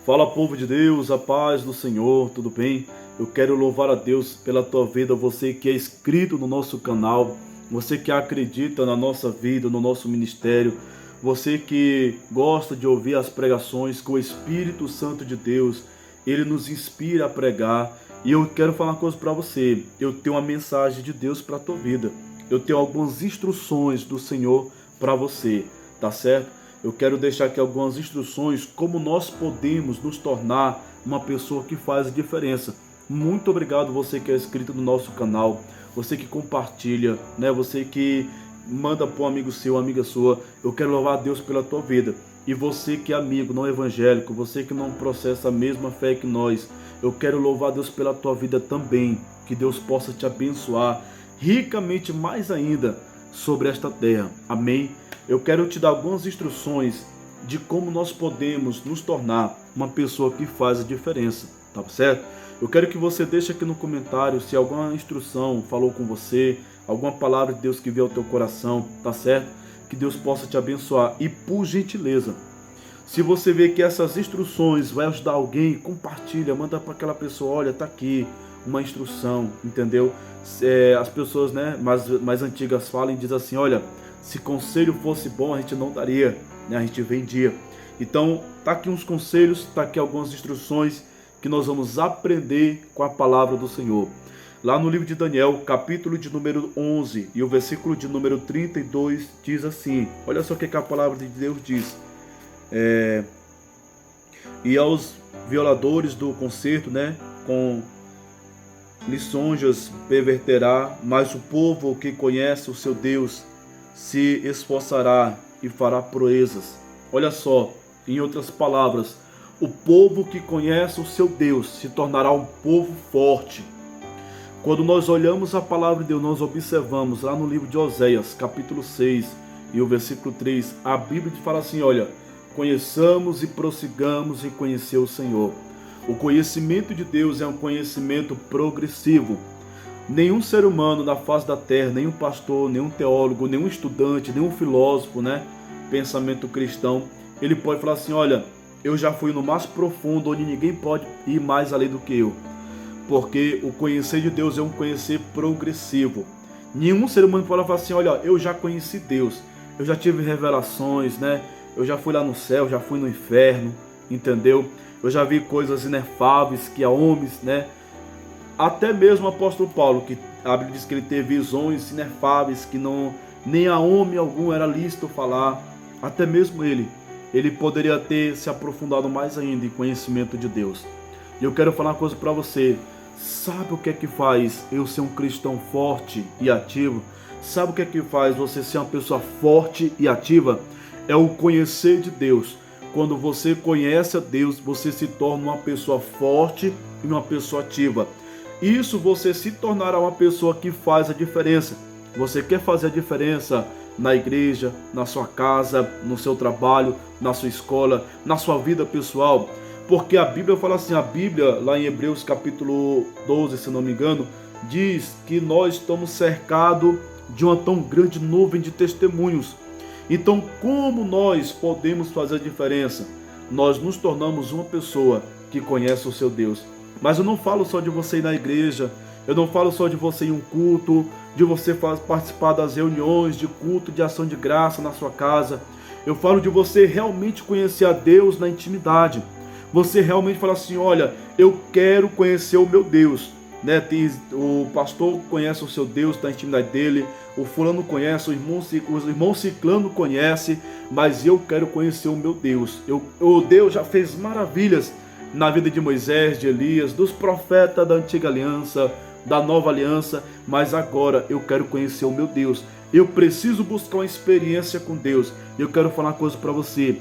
Fala, povo de Deus, a paz do Senhor, tudo bem? Eu quero louvar a Deus pela tua vida, você que é inscrito no nosso canal, você que acredita na nossa vida, no nosso ministério, você que gosta de ouvir as pregações com o Espírito Santo de Deus, ele nos inspira a pregar. E eu quero falar uma coisa para você, eu tenho uma mensagem de Deus para a tua vida, eu tenho algumas instruções do Senhor para você, tá certo? Eu quero deixar aqui algumas instruções como nós podemos nos tornar uma pessoa que faz a diferença. Muito obrigado você que é inscrito no nosso canal, você que compartilha, né? Você que manda para um amigo seu, uma amiga sua. Eu quero louvar a Deus pela tua vida. E você que é amigo não evangélico, você que não processa a mesma fé que nós, eu quero louvar a Deus pela tua vida também. Que Deus possa te abençoar ricamente mais ainda sobre esta terra. Amém? Eu quero te dar algumas instruções de como nós podemos nos tornar uma pessoa que faz a diferença, tá certo? Eu quero que você deixe aqui no comentário se alguma instrução falou com você, alguma palavra de Deus que veio ao teu coração, tá certo? Que Deus possa te abençoar. E por gentileza, se você vê que essas instruções vai ajudar alguém, compartilha, manda para aquela pessoa, olha, tá aqui uma instrução, entendeu? As pessoas, né, mais antigas falam e dizem assim, olha, se conselho fosse bom, a gente não daria, né? A gente vendia. Então, tá aqui uns conselhos, tá aqui algumas instruções que nós vamos aprender com a palavra do Senhor. Lá no livro de Daniel, capítulo de número 11 e o versículo de número 32 diz assim, olha só o que a palavra de Deus diz. E aos violadores do concerto, né, com lisonjas perverterá, mas o povo que conhece o seu Deus se esforçará e fará proezas. Olha só, em outras palavras, o povo que conhece o seu Deus se tornará um povo forte. Quando nós olhamos a palavra de Deus, nós observamos lá no livro de Oséias, capítulo 6 e o versículo 3, a Bíblia fala assim, olha, conheçamos e prossigamos em conhecer o Senhor. O conhecimento de Deus é um conhecimento progressivo. Nenhum ser humano na face da terra, nenhum pastor, nenhum teólogo, nenhum estudante, nenhum filósofo, né, pensamento cristão, ele pode falar assim, olha, eu já fui no mais profundo, onde ninguém pode ir mais além do que eu. Porque o conhecer de Deus é um conhecer progressivo. Nenhum ser humano pode falar assim, olha, eu já conheci Deus, eu já tive revelações, né, eu já fui lá no céu, já fui no inferno, entendeu? Eu já vi coisas inefáveis que a homens, né, até mesmo o apóstolo Paulo, que a Bíblia diz que ele teve visões inefáveis, que não, nem a homem algum era lícito falar, até mesmo ele poderia ter se aprofundado mais ainda em conhecimento de Deus. E eu quero falar uma coisa para você, sabe o que é que faz eu ser um cristão forte e ativo? Sabe o que é que faz você ser uma pessoa forte e ativa? É o conhecer de Deus. Quando você conhece a Deus, você se torna uma pessoa forte e uma pessoa ativa. Isso você se tornará uma pessoa que faz a diferença. Você quer fazer a diferença na igreja, na sua casa, no seu trabalho, na sua escola, na sua vida pessoal. Porque a Bíblia fala assim, a Bíblia lá em Hebreus capítulo 12, se não me engano, diz que nós estamos cercados de uma tão grande nuvem de testemunhos. Então, como nós podemos fazer a diferença? Nós nos tornamos uma pessoa que conhece o seu Deus. Mas eu não falo só de você ir na igreja, eu não falo só de você ir em um culto, de você participar das reuniões de culto, de ação de graça na sua casa. Eu falo de você realmente conhecer a Deus na intimidade. Você realmente falar assim, olha, eu quero conhecer o meu Deus. Né? O pastor conhece o seu Deus na intimidade dele, o fulano conhece, o irmão ciclano conhece, mas eu quero conhecer o meu Deus. O Deus já fez maravilhas na vida de Moisés, de Elias, dos profetas da antiga aliança, da nova aliança, mas agora eu quero conhecer o meu Deus. Eu preciso buscar uma experiência com Deus. Eu quero falar uma coisa para você.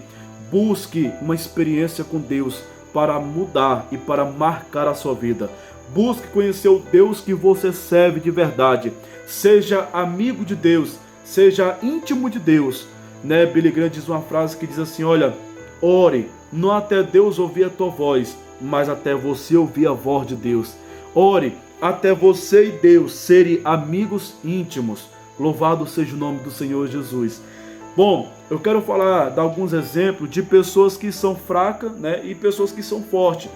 Busque uma experiência com Deus para mudar e para marcar a sua vida. Busque conhecer o Deus que você serve de verdade. Seja amigo de Deus, seja íntimo de Deus. Né? Billy Graham diz uma frase que diz assim, olha, ore, não até Deus ouvir a tua voz, mas até você ouvir a voz de Deus. Ore, até você e Deus serem amigos íntimos. Louvado seja o nome do Senhor Jesus. Bom, eu quero falar de alguns exemplos de pessoas que são fracas, né, e pessoas que são fortes.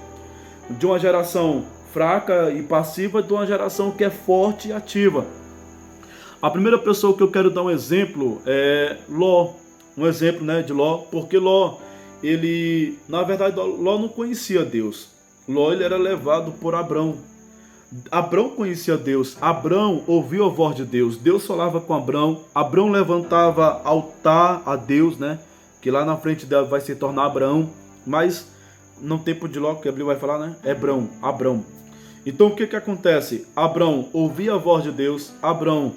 De uma geração fraca e passiva, de uma geração que é forte e ativa. A primeira pessoa que eu quero dar um exemplo é Ló. Um exemplo, né, de Ló, porque Ló, ele, na verdade, Ló não conhecia Deus. Ló, ele era levado por Abrão. Abrão conhecia Deus. Abrão ouvia a voz de Deus. Deus falava com Abrão. Abrão levantava altar a Deus, né? Que lá na frente dela vai se tornar Abraão. Mas no tempo de Ló, que a Bíblia vai falar, né? Abrão. Então o que que acontece? Abrão ouvia a voz de Deus. Abrão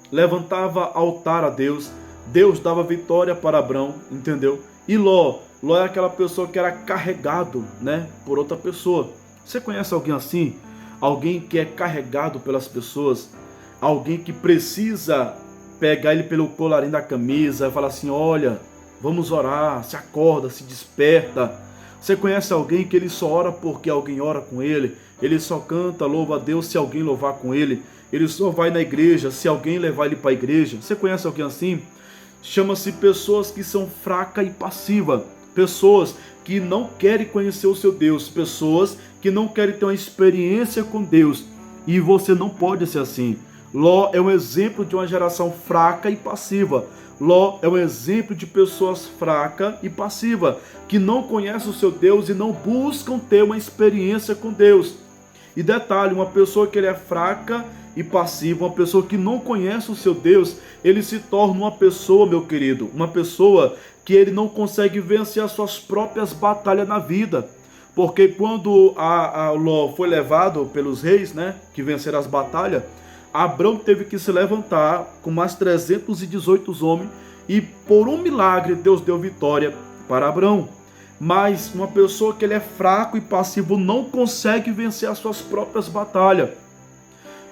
levantava altar a Deus. Deus dava vitória para Abrão, entendeu? E Ló é aquela pessoa que era carregado, né? Por outra pessoa. Você conhece alguém assim? Alguém que é carregado pelas pessoas, alguém que precisa pegar ele pelo colarinho da camisa e falar assim, olha, vamos orar, se acorda, se desperta. Você conhece alguém que ele só ora porque alguém ora com ele, ele só canta, louva a Deus se alguém louvar com ele, ele só vai na igreja se alguém levar ele para a igreja. Você conhece alguém assim? Chama-se pessoas que são fracas e passivas, pessoas que não querem conhecer o seu Deus, pessoas que não querem ter uma experiência com Deus. E você não pode ser assim. Ló é um exemplo de uma geração fraca e passiva. Ló é um exemplo de pessoas fracas e passivas, que não conhecem o seu Deus e não buscam ter uma experiência com Deus. E detalhe, uma pessoa que ele é fraca e passiva, uma pessoa que não conhece o seu Deus, ele se torna uma pessoa, meu querido, uma pessoa que ele não consegue vencer as suas próprias batalhas na vida. Porque quando a Ló foi levado pelos reis, né, que venceram as batalhas, Abrão teve que se levantar com mais 318 homens e por um milagre Deus deu vitória para Abrão. Mas uma pessoa que ele é fraco e passivo não consegue vencer as suas próprias batalhas.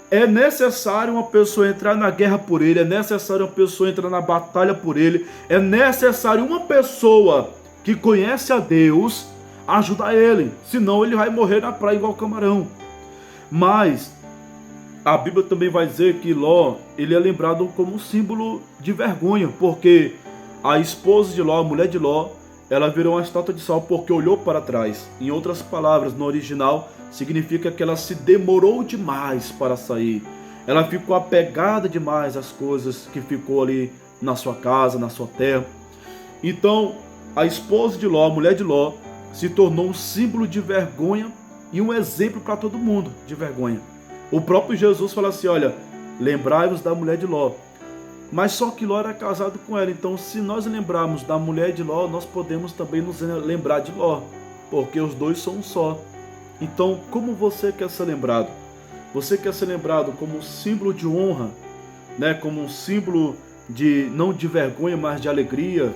É necessário uma pessoa entrar na guerra por ele, é necessário uma pessoa entrar na batalha por ele, é necessário uma pessoa que conhece a Deus ajudar ele, senão ele vai morrer na praia igual camarão. Mas a Bíblia também vai dizer que Ló, ele é lembrado como um símbolo de vergonha, porque a esposa de Ló, a mulher de Ló, ela virou uma estátua de sal porque olhou para trás. Em outras palavras, no original, significa que ela se demorou demais para sair. Ela ficou apegada demais às coisas que ficou ali na sua casa, na sua terra. Então, a esposa de Ló, a mulher de Ló, se tornou um símbolo de vergonha e um exemplo para todo mundo de vergonha. O próprio Jesus fala assim, olha, lembrai-vos da mulher de Ló. Mas só que Ló era casado com ela, então se nós lembrarmos da mulher de Ló, nós podemos também nos lembrar de Ló, porque os dois são um só. Então, como você quer ser lembrado? Você quer ser lembrado como um símbolo de honra, né? Como um símbolo de não de vergonha, mas de alegria?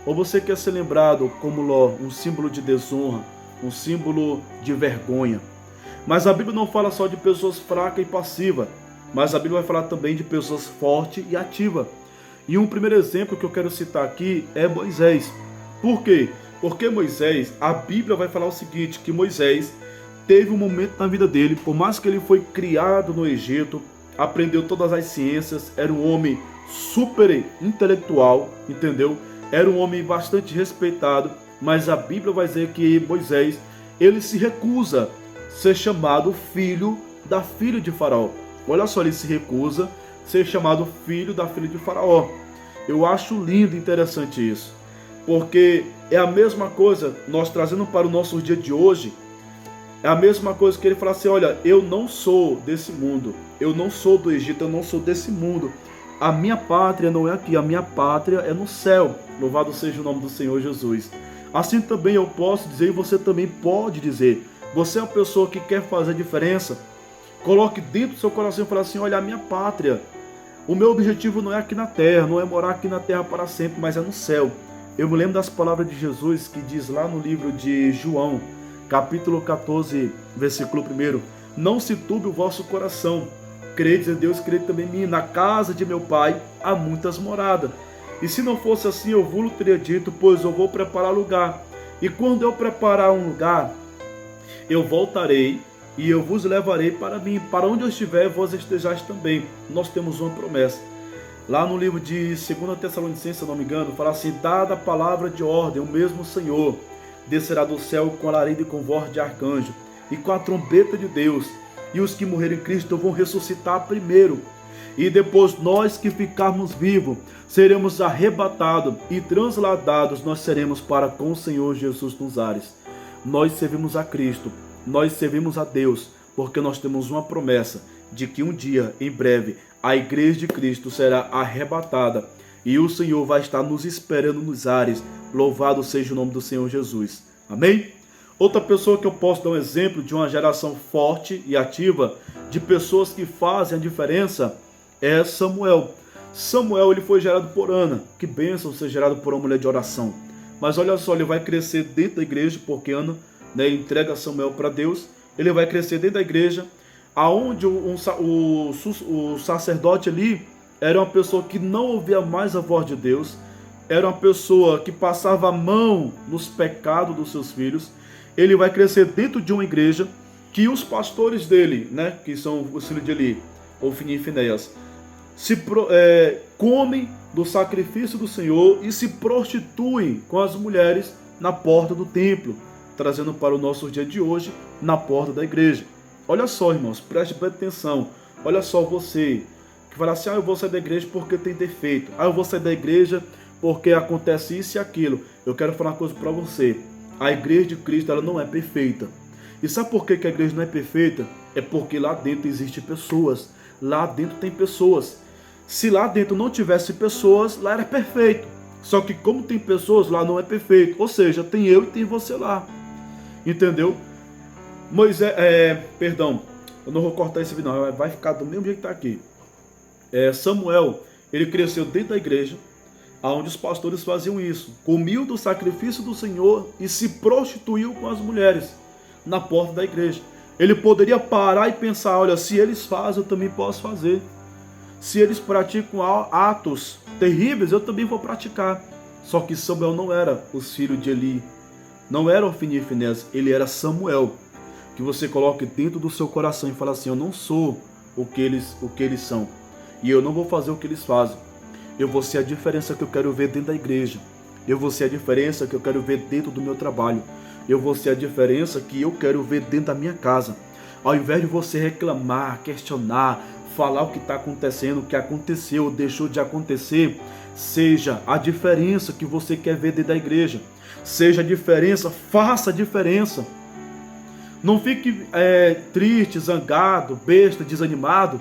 Ou você quer ser lembrado como Ló, um símbolo de desonra, um símbolo de vergonha? Mas a Bíblia não fala só de pessoas fracas e passivas, mas a Bíblia vai falar também de pessoas fortes e ativas. E um primeiro exemplo que eu quero citar aqui é Moisés. Por quê? Porque Moisés, a Bíblia vai falar o seguinte, que Moisés teve um momento na vida dele, por mais que ele foi criado no Egito, aprendeu todas as ciências, era um homem super intelectual, entendeu? Era um homem bastante respeitado, mas a Bíblia vai dizer que Moisés, ele se recusa a ser chamado filho da filha de Faraó. Olha só, ele se recusa a ser chamado filho da filha de Faraó. Eu acho lindo e interessante isso, porque é a mesma coisa, nós trazendo para o nosso dia de hoje, é a mesma coisa que ele fala assim, olha, eu não sou desse mundo, eu não sou do Egito, eu não sou desse mundo. A minha pátria não é aqui, a minha pátria é no céu. Louvado seja o nome do Senhor Jesus. Assim também eu posso dizer, e você também pode dizer, você é uma pessoa que quer fazer a diferença, coloque dentro do seu coração e fale assim, olha, a minha pátria, o meu objetivo não é aqui na terra, não é morar aqui na terra para sempre, mas é no céu. Eu me lembro das palavras de Jesus que diz lá no livro de João, capítulo 14, versículo 1, não se turbe o vosso coração, credes em Deus, crede também em mim, na casa de meu pai há muitas moradas. E se não fosse assim, eu vos teria dito, pois eu vou preparar lugar. E quando eu preparar um lugar, eu voltarei e eu vos levarei para mim. Para onde eu estiver, vós estejais também. Nós temos uma promessa. Lá no livro de 2 Tessalonicenses, se eu não me engano, fala assim: dada a palavra de ordem, o mesmo Senhor descerá do céu com alarido e com voz de arcanjo, e com a trombeta de Deus, e os que morreram em Cristo vão ressuscitar primeiro. E depois nós que ficarmos vivos, seremos arrebatados e transladados, nós seremos para com o Senhor Jesus nos ares. Nós servimos a Cristo, nós servimos a Deus, porque nós temos uma promessa de que um dia, em breve, a igreja de Cristo será arrebatada e o Senhor vai estar nos esperando nos ares. Louvado seja o nome do Senhor Jesus. Amém? Outra pessoa que eu posso dar um exemplo de uma geração forte e ativa, de pessoas que fazem a diferença, é Samuel. Samuel, ele foi gerado por Ana. Que bênção ser gerado por uma mulher de oração. Mas olha só, ele vai crescer dentro da igreja, porque Ana, né, entrega Samuel para Deus. Ele vai crescer dentro da igreja, aonde o sacerdote ali era uma pessoa que não ouvia mais a voz de Deus, era uma pessoa que passava a mão nos pecados dos seus filhos. Ele vai crescer dentro de uma igreja que os pastores dele, né, que são os filhos de Eli, Ofni e Finéias, comem do sacrifício do Senhor e se prostituem com as mulheres na porta do templo, trazendo para o nosso dia de hoje na porta da igreja. Olha só, irmãos, preste bem atenção. Olha só, você que fala assim: eu vou sair da igreja porque tem defeito, eu vou sair da igreja porque acontece isso e aquilo. Eu quero falar uma coisa para você: a igreja de Cristo, ela não é perfeita. E sabe por que a igreja não é perfeita? É porque lá dentro existem pessoas, lá dentro tem pessoas. Se lá dentro não tivesse pessoas, lá era perfeito. Só que como tem pessoas, lá não é perfeito. Ou seja, tem eu e tem você lá. Entendeu? Eu não vou cortar esse vídeo não, vai ficar do mesmo jeito que está aqui. Samuel, ele cresceu dentro da igreja, onde os pastores faziam isso. Comiam do sacrifício do Senhor e se prostituiu com as mulheres na porta da igreja. Ele poderia parar e pensar: olha, se eles fazem, eu também posso fazer. Se eles praticam atos terríveis, eu também vou praticar. Só que Samuel não era os filhos de Eli, não era Ofni e Finéias, ele era Samuel. Que você coloque dentro do seu coração e fala assim: eu não sou o que eles são, e eu não vou fazer o que eles fazem. Eu vou ser a diferença que eu quero ver dentro da igreja. Eu vou ser a diferença que eu quero ver dentro do meu trabalho. Eu vou ser a diferença que eu quero ver dentro da minha casa. Ao invés de você reclamar, questionar, falar o que está acontecendo, o que aconteceu, deixou de acontecer, seja a diferença que você quer ver dentro da igreja. Seja a diferença, faça a diferença. Não fique triste, zangado, besta, desanimado,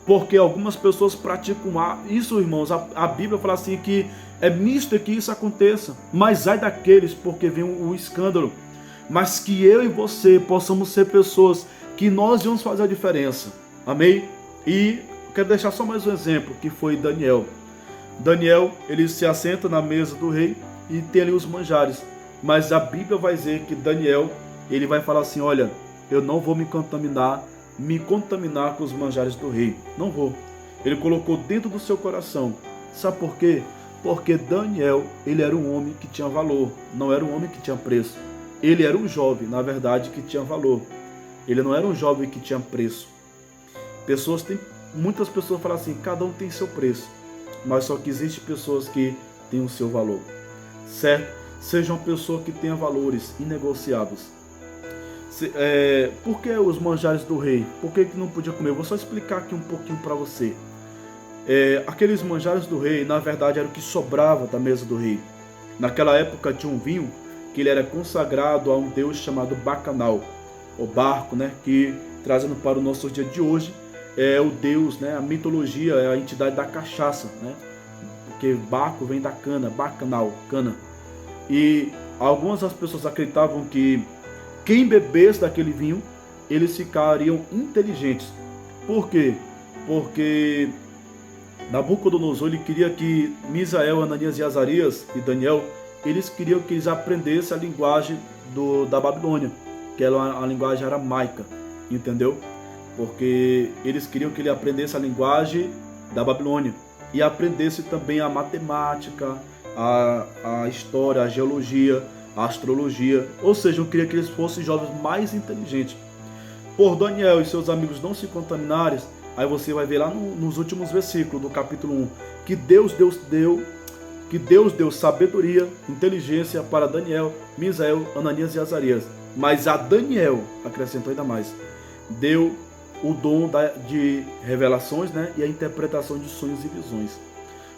porque algumas pessoas praticam isso, irmãos. A Bíblia fala assim que é misto que isso aconteça, mas ai daqueles, porque vem o escândalo. Mas que eu e você possamos ser pessoas que nós vamos fazer a diferença. Amém? E quero deixar só mais um exemplo, que foi Daniel. Daniel, ele se assenta na mesa do rei e tem ali os manjares. Mas a Bíblia vai dizer que Daniel, ele vai falar assim: olha, eu não vou me contaminar com os manjares do rei. Não vou. Ele colocou dentro do seu coração. Sabe por quê? Porque Daniel, ele era um homem que tinha valor, não era um homem que tinha preço. Ele era um jovem, na verdade, que tinha valor. Ele não era um jovem que tinha preço. Muitas pessoas falam assim: cada um tem seu preço, mas só que existem pessoas que têm o seu valor, certo? Seja uma pessoa que tenha valores inegociáveis. Por que os manjares do rei? Por que não podia comer? Eu vou só explicar aqui um pouquinho para você. Aqueles manjares do rei, na verdade, era o que sobrava da mesa do rei. Naquela época tinha um vinho que ele era consagrado a um deus chamado Bacanal, o barco, né? Que, trazendo para o nosso dia de hoje, é o deus, né? A mitologia é a entidade da cachaça, né? Porque barco vem da cana, Bacanal, cana. E algumas das pessoas acreditavam que quem bebesse daquele vinho, eles ficariam inteligentes. Por quê? Porque Nabucodonosor, ele queria que Misael, Ananias e Azarias e Daniel, eles queriam que eles aprendessem a linguagem da Babilônia, que era a linguagem aramaica, entendeu? Porque eles queriam que ele aprendesse a linguagem da Babilônia e aprendesse também a matemática, a história, a geologia, a astrologia. Ou seja, eu queria que eles fossem jovens mais inteligentes. Por Daniel e seus amigos não se contaminarem, Aí você vai ver lá nos últimos versículos do capítulo 1, que Deus deu sabedoria, inteligência para Daniel, Misael, Ananias e Azarias. Mas a Daniel, acrescentou ainda mais, deu o dom de revelações, né, e a interpretação de sonhos e visões.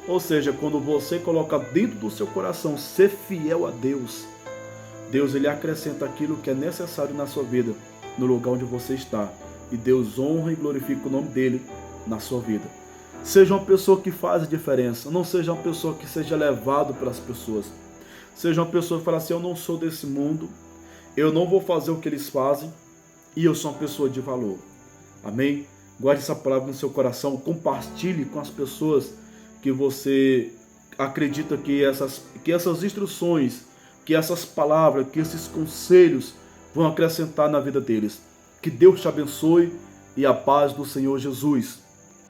Ou seja, quando você coloca dentro do seu coração ser fiel a Deus, Deus ele acrescenta aquilo que é necessário na sua vida, no lugar onde você está. E Deus honra e glorifica o nome dele na sua vida. Seja uma pessoa que faz a diferença, não seja uma pessoa que seja levado pelas pessoas. Seja uma pessoa que fala assim, eu não sou desse mundo, eu não vou fazer o que eles fazem e eu sou uma pessoa de valor. Amém? Guarde essa palavra no seu coração, compartilhe com as pessoas que você acredita que essas instruções, que essas palavras, que esses conselhos vão acrescentar na vida deles. Que Deus te abençoe e a paz do Senhor Jesus.